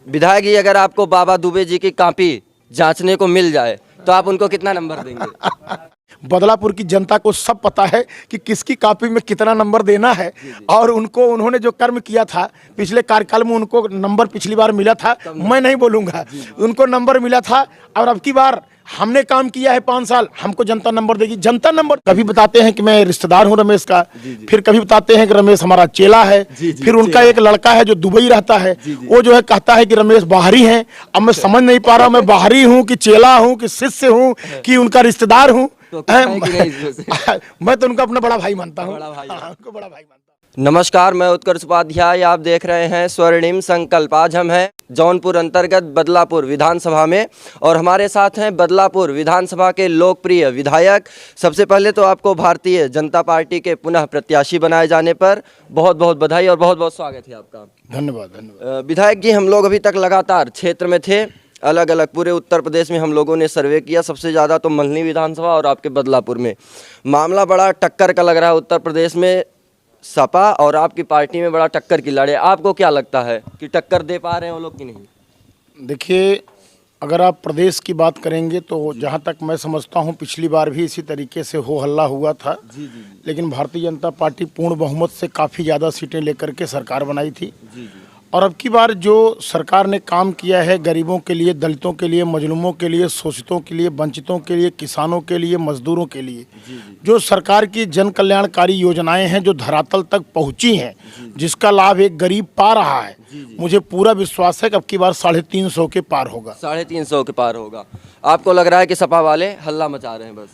विधायक जी, अगर आपको बाबा दुबे जी की कॉपी जांचने को मिल जाए तो आप उनको कितना नंबर देंगे? बदलापुर की जनता को सब पता है कि किसकी कॉपी में कितना नंबर देना है। और उनको उन्होंने जो कर्म किया था पिछले कार्यकाल में, उनको नंबर पिछली बार मिला था, मैं नहीं बोलूँगा, उनको नंबर मिला था। और अब की बार हमने काम किया है 5 साल, हमको जनता नंबर देगी। जनता नंबर कभी बताते हैं कि मैं रिश्तेदार हूं रमेश का, फिर कभी बताते हैं कि रमेश हमारा चेला है, फिर उनका एक लड़का है जो दुबई रहता है, वो जो है कहता है कि रमेश बाहरी हैं। अब मैं समझ नहीं पा रहा मैं बाहरी हूँ कि चेला हूँ कि शिष्य हूँ कि उनका रिश्तेदार हूँ। मैं तो उनका अपना बड़ा भाई मानता हूँ, उनको बड़ा भाई मानता हूँ। नमस्कार, मैं उत्कर्ष उपाध्याय, आप देख रहे हैं स्वर्णिम संकल्प। आज हम हैं जौनपुर अंतर्गत बदलापुर विधानसभा में और हमारे साथ हैं बदलापुर विधानसभा के लोकप्रिय विधायक। सबसे पहले तो आपको भारतीय जनता पार्टी के पुनः प्रत्याशी बनाए जाने पर बहुत बहुत बधाई और बहुत बहुत स्वागत है आपका। धन्यवाद धन्यवाद। विधायक जी, हम लोग अभी तक लगातार क्षेत्र में थे, अलग अलग पूरे उत्तर प्रदेश में हम लोगों ने सर्वे किया। सबसे ज़्यादा तो मल्हनी विधानसभा और आपके बदलापुर में मामला बड़ा टक्कर का लग रहा है। उत्तर प्रदेश में सपा और आपकी पार्टी में बड़ा टक्कर की लड़ाई। आपको क्या लगता है कि टक्कर दे पा रहे हैं वो लोग कि नहीं? देखिए, अगर आप प्रदेश की बात करेंगे तो जहां तक मैं समझता हूं पिछली बार भी इसी तरीके से हो हल्ला हुआ था। लेकिन भारतीय जनता पार्टी पूर्ण बहुमत से काफ़ी ज़्यादा सीटें लेकर के सरकार बनाई थी। और अब की बार जो सरकार ने काम किया है गरीबों के लिए, दलितों के लिए, मजलूमों के लिए, शोषितों के लिए, वंचितों के लिए, किसानों के लिए, मजदूरों के लिए, जो सरकार की जन कल्याणकारी योजनाएं हैं जो धरातल तक पहुंची हैं, जिसका लाभ एक गरीब पा रहा है, मुझे पूरा विश्वास है कि अब की बार 350 के पार होगा। 350 के पार होगा। आपको लग रहा है कि सपा वाले हल्ला मचा रहे हैं बस?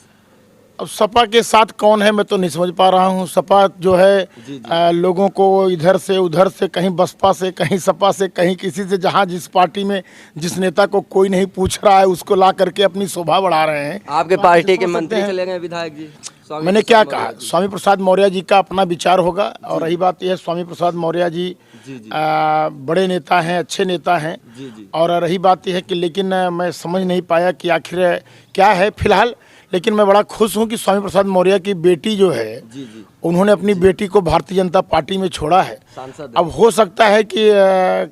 अब सपा के साथ कौन है मैं तो नहीं समझ पा रहा हूँ। सपा जो है लोगों को इधर से उधर से, कहीं बसपा से, कहीं सपा से, कहीं किसी से, जहाँ जिस पार्टी में जिस नेता को कोई नहीं पूछ रहा है उसको ला करके अपनी शोभा बढ़ा रहे हैं। आपके पार्टी के मंत्री चले गए विधायक जी। मैंने क्या कहा, स्वामी प्रसाद मौर्य जी का अपना विचार होगा। और रही बात यह है, स्वामी प्रसाद मौर्य जी बड़े नेता हैं, अच्छे नेता हैं। और रही बात यह है कि लेकिन मैं समझ नहीं पाया कि आखिर क्या है फिलहाल। लेकिन मैं बड़ा खुश हूं कि स्वामी प्रसाद मौर्य की बेटी जो है उन्होंने अपनी बेटी को भारतीय जनता पार्टी में छोड़ा है। अब हो सकता है कि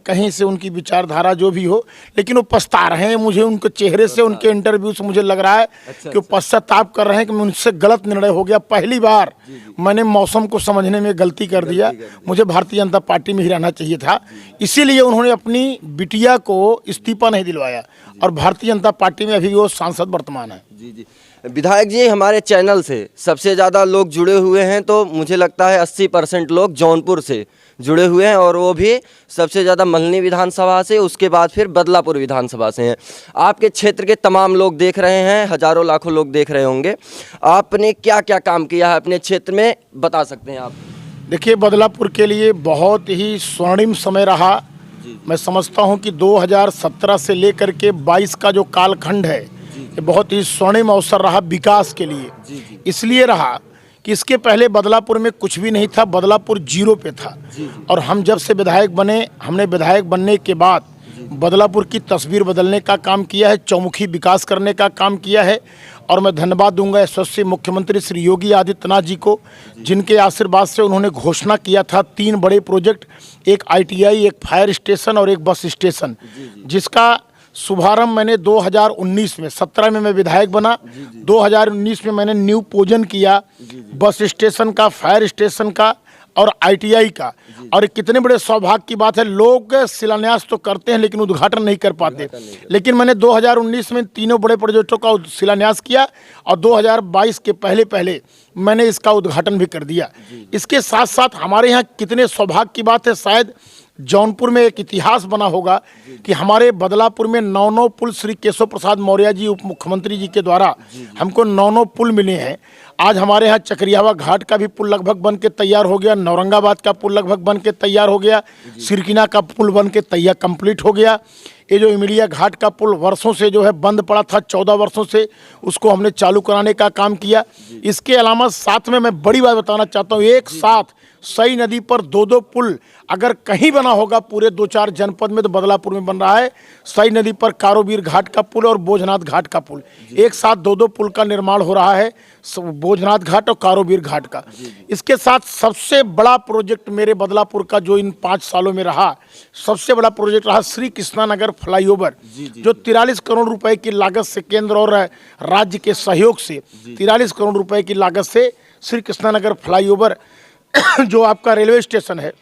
कहीं से उनकी विचारधारा जो भी हो, लेकिन वो पछता रहे हैं। मुझे उनके चेहरे से, उनके इंटरव्यू से मुझे लग रहा है कि वो पश्चाताप कर रहे हैं कि मुझसे गलत निर्णय हो गया। पहली बार मैंने मौसम को समझने में गलती कर दिया, मुझे भारतीय जनता पार्टी में ही रहना चाहिए था। इसीलिए उन्होंने अपनी बिटिया को इस्तीफा नहीं दिलवाया और भारतीय जनता पार्टी में अभी वो सांसद वर्तमान है। जी। विधायक जी, हमारे चैनल से सबसे ज़्यादा लोग जुड़े हुए हैं तो मुझे लगता है 80% लोग जौनपुर से जुड़े हुए हैं और वो भी सबसे ज़्यादा मल्हनी विधानसभा से, उसके बाद फिर बदलापुर विधानसभा से हैं। आपके क्षेत्र के तमाम लोग देख रहे हैं, हजारों लाखों लोग देख रहे होंगे। आपने क्या क्या काम किया है अपने क्षेत्र में, बता सकते हैं आप? देखिए, बदलापुर के लिए बहुत ही स्वर्णिम समय रहा। मैं समझता हूँ कि 2017 से लेकर के 22 का जो कालखंड है ये बहुत ही स्वर्णिम अवसर रहा विकास के लिए। इसलिए रहा कि इसके पहले बदलापुर में कुछ भी नहीं था, बदलापुर जीरो पे था। और हम जब से विधायक बने, हमने विधायक बनने के बाद बदलापुर की तस्वीर बदलने का काम किया है, चौमुखी विकास करने का काम किया है। और मैं धन्यवाद दूंगा यशस्वी मुख्यमंत्री श्री योगी आदित्यनाथ जी को, जिनके आशीर्वाद से उन्होंने घोषणा किया था 3 बड़े प्रोजेक्ट, एक ITI, एक फायर स्टेशन और एक बस स्टेशन, जिसका शुभारंभ मैंने 2019 में, 17 में मैं विधायक बना, 2019 में मैंने न्यू पूजन किया बस स्टेशन का, फायर स्टेशन का और ITI का। और कितने बड़े सौभाग्य की बात है, लोग शिलान्यास तो करते हैं लेकिन उद्घाटन नहीं कर पाते। लेकिन मैंने 2019 में तीनों बड़े प्रोजेक्टों का शिलान्यास किया और 2022 के पहले मैंने इसका उद्घाटन भी कर दिया। इसके साथ साथ हमारे यहाँ कितने सौभाग्य की बात है, शायद जौनपुर में एक इतिहास बना होगा कि हमारे बदलापुर में 9 पुल श्री केशव प्रसाद मौर्य जी उप मुख्यमंत्री जी के द्वारा हमको 9 पुल मिले हैं। आज हमारे यहाँ चक्रियावा घाट का भी पुल लगभग बन के तैयार हो गया, नौरंगाबाद का पुल लगभग बन के तैयार हो गया, सिरकिना का पुल बन के तैयार कंप्लीट हो गया। ये जो इमलिया घाट का पुल वर्षों से जो है बंद पड़ा था, 14 वर्षों से, उसको हमने चालू कराने का काम किया। इसके अलावा साथ में मैं बड़ी बात बताना चाहता हूँ, एक साथ सई नदी पर 2-2 पुल अगर कहीं बना होगा पूरे 2-4 जनपद में तो बदलापुर में बन रहा है। सई नदी पर कारोबीर घाट का पुल और बोझनाथ घाट का पुल, एक साथ 2-2 पुल का निर्माण हो रहा है, बोझनाथ घाट और कारोबीर घाट का। इसके साथ सबसे बड़ा प्रोजेक्ट मेरे बदलापुर का जो इन 5 सालों में रहा, सबसे बड़ा प्रोजेक्ट रहा श्री कृष्णा नगर फ्लाईओवर, जो 43 करोड़ रुपए की लागत से केंद्र और राज्य के सहयोग से 43 करोड़ रुपए की लागत से श्री कृष्णा नगर फ्लाईओवर जो आपका रेलवे स्टेशन है,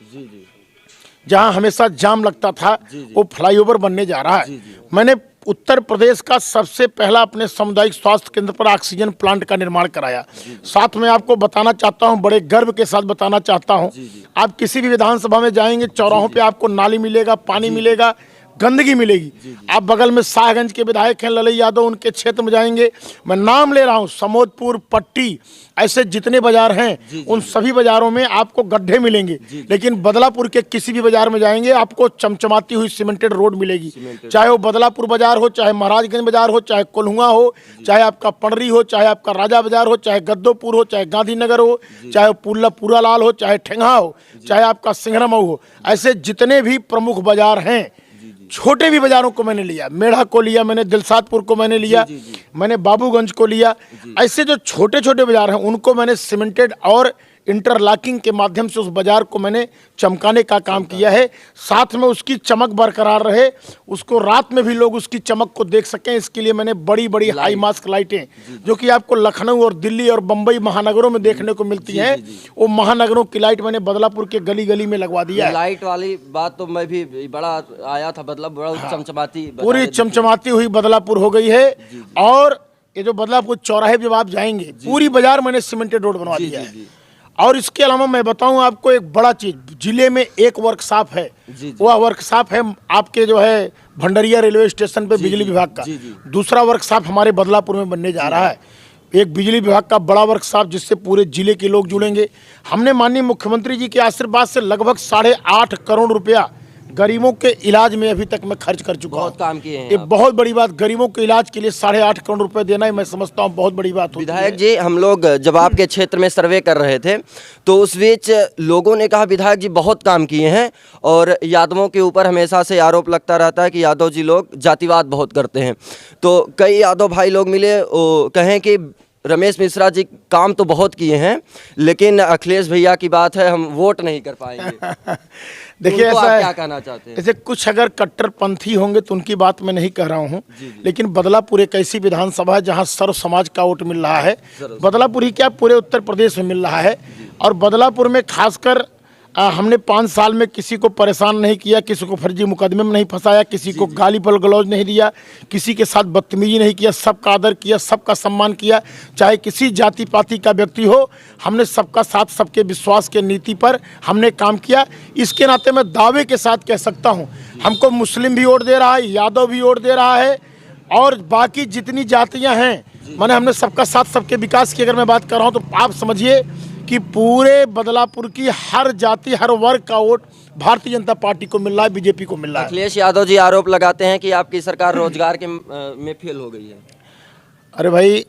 जहां हमेशा जाम लगता था, वो फ्लाईओवर बनने जा रहा है। मैंने उत्तर प्रदेश का सबसे पहला अपने सामुदायिक स्वास्थ्य केंद्र पर ऑक्सीजन प्लांट का निर्माण कराया। साथ में आपको बताना चाहता हूं, बड़े गर्व के साथ बताना चाहता हूं, आप किसी भी विधानसभा में जाएंगे, चौराहों पे आपको नाली मिलेगा, पानी मिलेगा, गंदगी मिलेगी। आप बगल में शाहगंज के विधायक हैं ललई यादव, उनके क्षेत्र में जाएंगे, मैं नाम ले रहा हूं, समोदपुर, पट्टी, ऐसे जितने बाजार हैं उन सभी बाजारों में आपको गड्ढे मिलेंगे। लेकिन बदलापुर के किसी भी बाजार में जाएंगे आपको चमचमाती हुई सीमेंटेड रोड मिलेगी। चाहे वो बदलापुर बाजार हो, चाहे महाराजगंज बाजार हो, चाहे कोल्हुआ हो, चाहे आपका पंडरी हो, चाहे आपका राजा बाजार हो, चाहे गद्दोपुर हो, चाहे गांधीनगर हो, चाहे पूरा लाल हो, चाहे ठेंगा हो, चाहे आपका सिंघरामऊ हो, ऐसे जितने भी प्रमुख बाजार हैं, छोटे भी बाजारों को मैंने लिया, मेढ़ा को लिया मैंने, दिलसादपुर को मैंने लिया, मैंने बाबूगंज को लिया, ऐसे जो छोटे छोटे बाजार हैं उनको मैंने सीमेंटेड और इंटरलॉकिंग के माध्यम से उस बाजार को मैंने चमकाने का काम किया है। साथ में उसकी चमक बरकरार रहे, उसको रात में भी लोग उसकी चमक को देख सकें, इसके लिए मैंने बड़ी बड़ी हाई मास्क लाइटें, जो कि आपको लखनऊ और दिल्ली और बम्बई महानगरों में देखने को मिलती हैं, वो महानगरों की लाइट मैंने बदलापुर के गली गली में लगवा दिया है। लाइट वाली बात तो मैं भी बड़ा आया था, बदलापुर बड़ा चमचमाती, पूरी चमचमाती हुई बदलापुर हो गई है। और ये जो बदलापुर चौराहे जब आप जाएंगे, पूरी बाजार मैंने सीमेंटेड रोड बनवा दिया है। और इसके अलावा मैं बताऊं आपको एक बड़ा चीज, जिले में एक वर्कशॉप है, वह वर्कशॉप है आपके जो है भंडरिया रेलवे स्टेशन पे बिजली विभाग का। दूसरा वर्कशॉप हमारे बदलापुर में बनने जा रहा है, एक बिजली विभाग का बड़ा वर्कशॉप, जिससे पूरे जिले के लोग जुड़ेंगे। हमने माननीय मुख्यमंत्री जी के आशीर्वाद से लगभग 8.5 करोड़ रुपया गरीबों के इलाज में अभी तक मैं खर्च कर चुका हूं। बहुत काम किए हैं। ये बहुत बड़ी बात, गरीबों के इलाज के लिए 8.5 करोड़ रुपए देना ही मैं समझता हूं बहुत बड़ी बात होती है। विधायक जी, हम लोग जब आपके क्षेत्र में सर्वे कर रहे थे तो उस बीच लोगों ने कहा विधायक जी बहुत काम किए हैं, और यादवों के ऊपर हमेशा से आरोप लगता रहता है कि यादव जी लोग जातिवाद बहुत करते हैं। तो कई यादव भाई लोग मिले, वो कहें कि रमेश मिश्रा जी काम तो बहुत किए हैं, लेकिन अखिलेश भैया की बात है, हम वोट नहीं कर पाएंगे। देखिए उनको ऐसा आप है, क्या कहना चाहते हैं? जैसे कुछ अगर कट्टरपंथी होंगे तो उनकी बात मैं नहीं कह रहा हूँ, लेकिन बदलापुर एक ऐसी विधानसभा है जहाँ सर्व समाज का वोट मिल रहा है। बदलापुर ही क्या, पूरे उत्तर प्रदेश में मिल रहा है। और बदलापुर में खासकर हमने 5 साल में किसी को परेशान नहीं किया, किसी को फर्जी मुकदमे में नहीं फंसाया, किसी को गाली गलौज नहीं दिया, किसी के साथ बदतमीजी नहीं किया, सबका आदर किया, सबका सम्मान किया, चाहे किसी जाति पाति का व्यक्ति हो। हमने सबका साथ, सबके विश्वास के नीति पर हमने काम किया। इसके नाते मैं दावे के साथ कह सकता हूँ, हमको मुस्लिम भी वोट दे रहा है, यादव भी वोट दे रहा है, और बाकी जितनी जातियाँ हैं, माने हमने सबका साथ, सबके विकास की अगर मैं बात कर रहा हूँ तो आप समझिए कि पूरे बदलापुर की हर जाति, हर वर्ग का वोट भारतीय जनता पार्टी को मिल रहा है, बीजेपी को मिल रहा है। अखिलेश यादव जी आरोप लगाते हैं कि आपकी सरकार रोजगार के में फेल हो गई है। अरे भाई,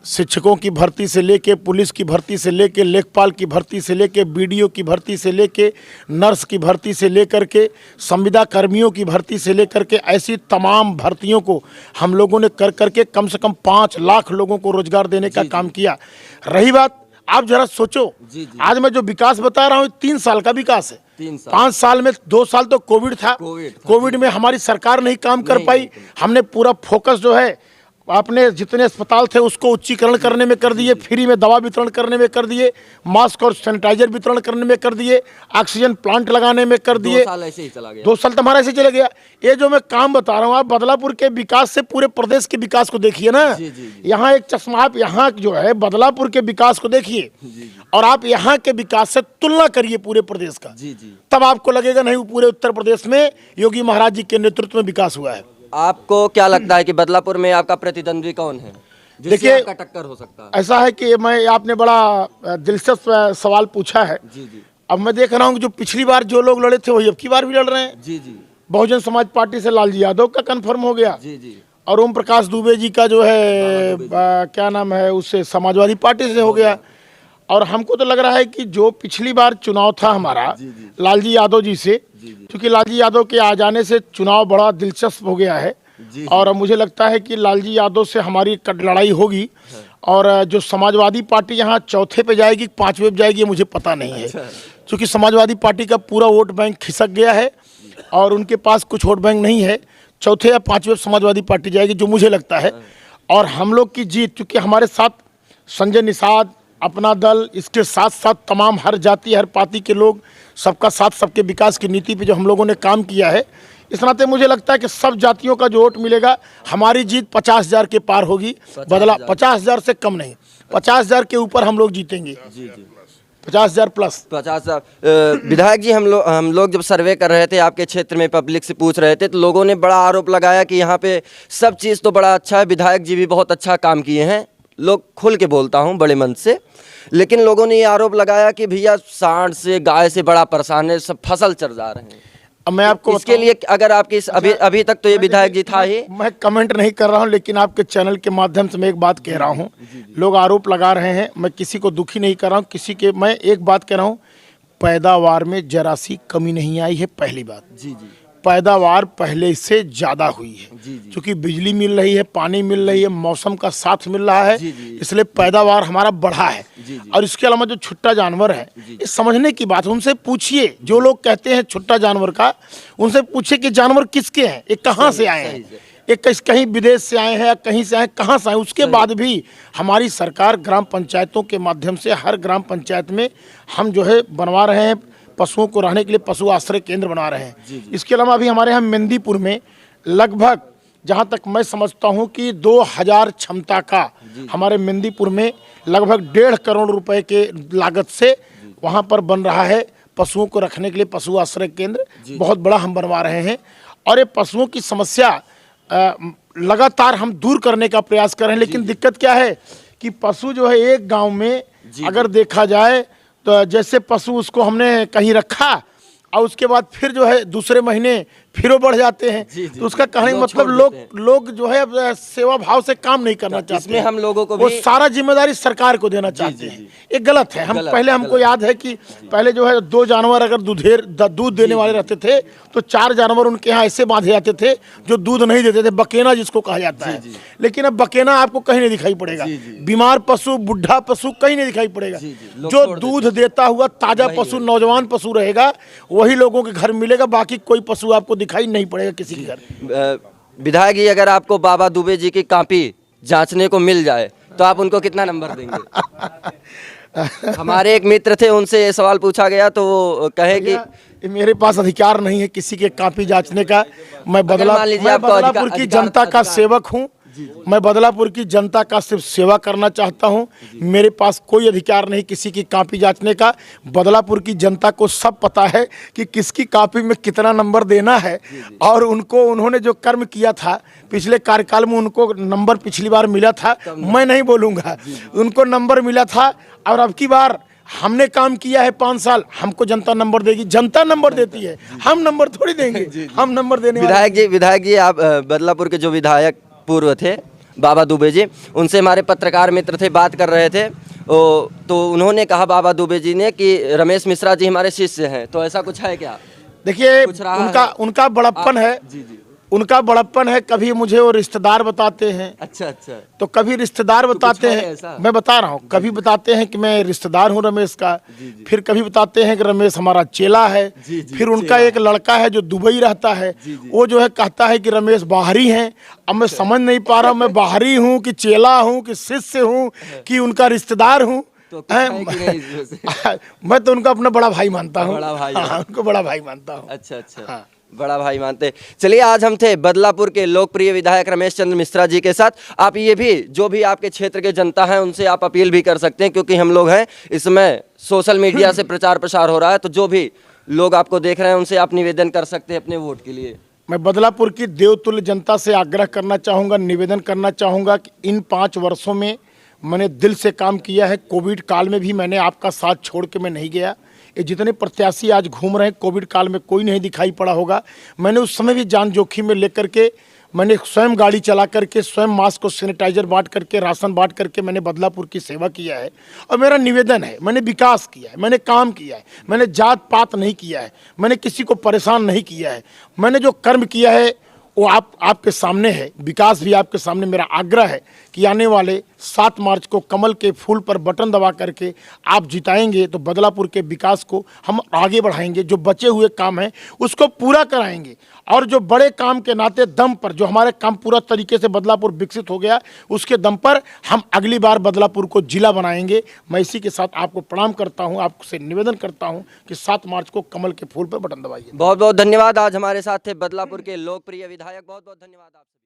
शिक्षकों की भर्ती से लेके, पुलिस की भर्ती से लेके, लेखपाल की भर्ती से लेके, बीडीओ की भर्ती से लेके, नर्स की भर्ती से लेकर के, संविदा कर्मियों की भर्ती से लेकर के, ऐसी तमाम भर्तियों को हम लोगों ने कर करके कम से कम 5 लाख लोगों को रोजगार देने का काम किया। रही बात, आप जरा सोचो, आज मैं जो विकास बता रहा हूँ 3 साल का विकास है। 3 साल, 5 साल में 2 साल तो कोविड था, कोविड में हमारी सरकार नहीं काम कर पाई। हमने पूरा फोकस जो है आपने जितने अस्पताल थे उसको उच्चीकरण करने में कर दिए, फ्री में दवा वितरण करने में कर दिए, मास्क और सैनिटाइजर वितरण करने में कर दिए, ऑक्सीजन प्लांट लगाने में कर दिए। 2 साल ऐसे ही चला गया। 2 साल तो हमारा ऐसे चले गया। ये जो मैं काम बता रहा हूँ, आप बदलापुर के विकास से पूरे प्रदेश के विकास को देखिए ना। यहाँ एक चश्मा, आप यहाँ जो है बदलापुर के विकास को देखिए और आप यहाँ के विकास से तुलना करिए पूरे प्रदेश का, तब आपको लगेगा नहीं, पूरे उत्तर प्रदेश में योगी महाराज जी के नेतृत्व में विकास हुआ है। आपको क्या लगता है कि बदलापुर में आपका प्रतिद्वंद्वी कौन है, जिससे आपका टक्कर हो सकता है? ऐसा है कि आपने बड़ा दिलचस्प सवाल पूछा है। अब मैं देख रहा हूँ कि जो पिछली बार जो लोग लड़े थे वही अब की बार भी लड़ रहे हैं। बहुजन समाज पार्टी से लालजी यादव का कंफर्म हो गया, और ओम प्रकाश दुबे जी का जो है क्या नाम है, उससे समाजवादी पार्टी से हो गया। और हमको तो लग रहा है कि जो पिछली बार चुनाव था हमारा लालजी यादव जी से, क्योंकि लालजी यादव के आ जाने से चुनाव बड़ा दिलचस्प हो गया है और मुझे लगता है कि लालजी यादव से हमारी लड़ाई होगी। और जो समाजवादी पार्टी यहाँ चौथे पे जाएगी, पांचवे पे जाएगी, मुझे पता नहीं है, क्योंकि समाजवादी पार्टी का पूरा वोट बैंक खिसक गया है और उनके पास कुछ वोट बैंक नहीं है। चौथे या पांचवे समाजवादी पार्टी जाएगी, जो मुझे लगता है। और हम लोग की जीत, क्योंकि हमारे साथ संजय निषाद, अपना दल, इसके साथ साथ तमाम हर जाति हर पार्टी के लोग, सबका साथ सबके विकास की नीति पे जो हम लोगों ने काम किया है, इस नाते मुझे लगता है कि सब जातियों का जो वोट मिलेगा, हमारी जीत 50,000 के पार होगी। बदला 50,000 से कम नहीं, 50,000 के ऊपर हम लोग जीतेंगे। 50,000 प्लस 50,000। विधायक जी, हम लोग जब सर्वे कर रहे थे आपके क्षेत्र में, पब्लिक से पूछ रहे थे, तो लोगों ने बड़ा आरोप लगाया कि यहाँ पे सब चीज़ तो बड़ा अच्छा है, विधायक जी भी बहुत अच्छा काम किए हैं। लोग खुल के बोलता हूँ बड़े मन से, लेकिन लोगों ने ये आरोप लगाया कि भैया सांड से गाय से बड़ा परेशान है, सब फसल चर जा रहे हैं। अब मैं आपको इसके लिए अगर आपके अभी तक तो ये विधायक जी था ही। मैं कमेंट नहीं कर रहा हूँ, लेकिन आपके चैनल के माध्यम से मैं एक बात कह रहा हूँ। लोग आरोप लगा रहे हैं, मैं किसी को दुखी नहीं कर रहा हूँ, किसी के, मैं एक बात कह रहा हूँ, पैदावार में जरा सी कमी नहीं आई है। पहली बात, पैदावार पहले से ज़्यादा हुई है, क्योंकि बिजली मिल रही है, पानी मिल रही है, मौसम का साथ मिल रहा है, इसलिए पैदावार हमारा बढ़ा है। और इसके अलावा जो छुट्टा जानवर है, ये समझने की बात है। उनसे पूछिए, जो लोग कहते हैं छुट्टा जानवर का, उनसे पूछिए कि जानवर किसके हैं, ये कहाँ से आए हैं, ये कहीं विदेश से आए हैं या कहीं से आए, कहाँ से आए। उसके बाद भी हमारी सरकार ग्राम पंचायतों के माध्यम से हर ग्राम पंचायत में हम जो है बनवा रहे हैं, पशुओं को रहने के लिए पशु आश्रय केंद्र बना रहे हैं। इसके अलावा अभी हमारे यहाँ मेंदीपुर में लगभग, जहाँ तक मैं समझता हूँ कि 2,000 क्षमता का हमारे मेंदीपुर में लगभग 1.5 करोड़ रुपए के लागत से वहाँ पर बन रहा है पशुओं को रखने के लिए पशु आश्रय केंद्र। बहुत बड़ा हम बनवा रहे हैं और ये पशुओं की समस्या लगातार हम दूर करने का प्रयास कर रहे हैं। लेकिन दिक्कत क्या है कि पशु जो है एक गाँव में अगर देखा जाए तो जैसे पशु उसको हमने कहीं रखा और उसके बाद फिर जो है दूसरे महीने फिर वो बढ़ जाते हैं। तो उसका कहने का मतलब लोग जो है सेवा भाव से काम नहीं करना चाहते। इसमें हम लोगों को वो सारा जिम्मेदारी सरकार को देना चाहते हैं। ये गलत है। पहले हमको याद है कि पहले जो है 2 जानवर अगर दूध देने वाले रहते थे तो 4 जानवर उनके यहाँ ऐसे बांधे जाते थे जो दूध नहीं देते थे, बकेना जिसको कहा जाता है। लेकिन अब बकेना आपको कहीं नहीं दिखाई पड़ेगा। बीमार पशु, बुढ़ा पशु कहीं नहीं दिखाई पड़ेगा। जो दूध देता हुआ ताजा पशु, नौजवान पशु रहेगा, वही लोगों के घर मिलेगा। बाकी कोई पशु आपको दिखाई नहीं पड़ेगा किसी के घर। विधायक जी, अगर आपको बाबा दुबे जी की कॉपी जांचने को मिल जाए तो आप उनको कितना नंबर देंगे? हमारे एक मित्र थे, उनसे ये सवाल पूछा गया तो वो कहे कि मेरे पास अधिकार नहीं है किसी के कॉपी जांचने का। मैं बदलापुर की जनता का सेवक हूँ। मैं बदलापुर की जनता का सिर्फ सेवा करना चाहता हूं। मेरे पास कोई अधिकार नहीं किसी की कॉपी जांचने का। बदलापुर की जनता को सब पता है कि किसकी कॉपी में कितना नंबर देना है। और उन्होंने जो कर्म किया था पिछले कार्यकाल में, उनको नंबर पिछली बार मिला था, मैं नहीं बोलूँगा, उनको नंबर मिला था। और अब की बार हमने काम किया है 5 साल, हमको जनता नंबर देगी। जनता नंबर देती है, हम नंबर थोड़ी देंगे। हम नंबर देने विधायक जी, आप बदलापुर के जो विधायक पूर्व थे बाबा दुबे जी, उनसे हमारे पत्रकार मित्र थे, बात कर रहे थे। तो उन्होंने कहा बाबा दुबे जी ने कि रमेश मिश्रा जी हमारे शिष्य हैं। तो ऐसा कुछ है क्या? देखिए, उनका बड़प्पन है। उनका बड़प्पन है। कभी मुझे वो रिश्तेदार बताते हैं। अच्छा। तो कभी रिश्तेदार बताते हैं, मैं बता रहा हूँ, कभी बताते हैं कि मैं रिश्तेदार हूँ रमेश का। फिर कभी बताते हैं कि रमेश हमारा चेला है। फिर उनका एक लड़का है जो दुबई रहता है, वो जो है कहता है कि रमेश बाहरी हैं। अब मैं समझ नहीं पा रहा मैं बाहरी हूँ कि चेला हूँ कि शिष्य हूँ कि उनका रिश्तेदार हूँ। तो मैं तो उनका अपना बड़ा भाई मानता हूँ। उनको बड़ा भाई मानता हूँ। अच्छा। बड़ा भाई मानते। चलिए, आज हम थे बदलापुर के लोकप्रिय विधायक रमेश चंद्र मिश्रा जी के साथ। आप ये भी, जो भी आपके क्षेत्र के जनता हैं, उनसे आप अपील भी कर सकते हैं, क्योंकि हम लोग हैं इसमें सोशल मीडिया से प्रचार प्रसार हो रहा है। तो जो भी लोग आपको देख रहे हैं उनसे आप निवेदन कर सकते हैं अपने वोट के लिए। मैं बदलापुर की देवतुल्य जनता से आग्रह करना चाहूँगा, निवेदन करना चाहूँगा कि इन 5 वर्षों में मैंने दिल से काम किया है। कोविड काल में भी मैंने आपका साथ छोड़ के मैं नहीं गया। ये जितने प्रत्याशी आज घूम रहे हैं, कोविड काल में कोई नहीं दिखाई पड़ा होगा। मैंने उस समय भी जान जोखिम में लेकर के मैंने स्वयं गाड़ी चला करके, स्वयं मास्क और सैनिटाइजर बांट करके, राशन बांट करके मैंने बदलापुर की सेवा किया है। और मेरा निवेदन है, मैंने विकास किया है, मैंने काम किया है, मैंने जात पात नहीं किया है, मैंने किसी को परेशान नहीं किया है। मैंने जो कर्म किया है वो आपके सामने है। विकास भी आपके सामने। मेरा आग्रह है कि आने वाले 7 मार्च को कमल के फूल पर बटन दबा करके आप जिताएंगे तो बदलापुर के विकास को हम आगे बढ़ाएंगे। जो बचे हुए काम हैं उसको पूरा कराएंगे, और जो बड़े काम के नाते दम पर जो हमारे काम पूरा तरीके से बदलापुर विकसित हो गया, उसके दम पर हम अगली बार बदलापुर को जिला बनाएंगे। मैं इसी के साथ आपको प्रणाम करता हूं, आपसे निवेदन करता हूं कि 7 मार्च को कमल के फूल पर बटन दबाइए। बहुत बहुत धन्यवाद। आज हमारे साथ थे बदलापुर के लोकप्रिय विधायक। बहुत बहुत धन्यवाद आपसे।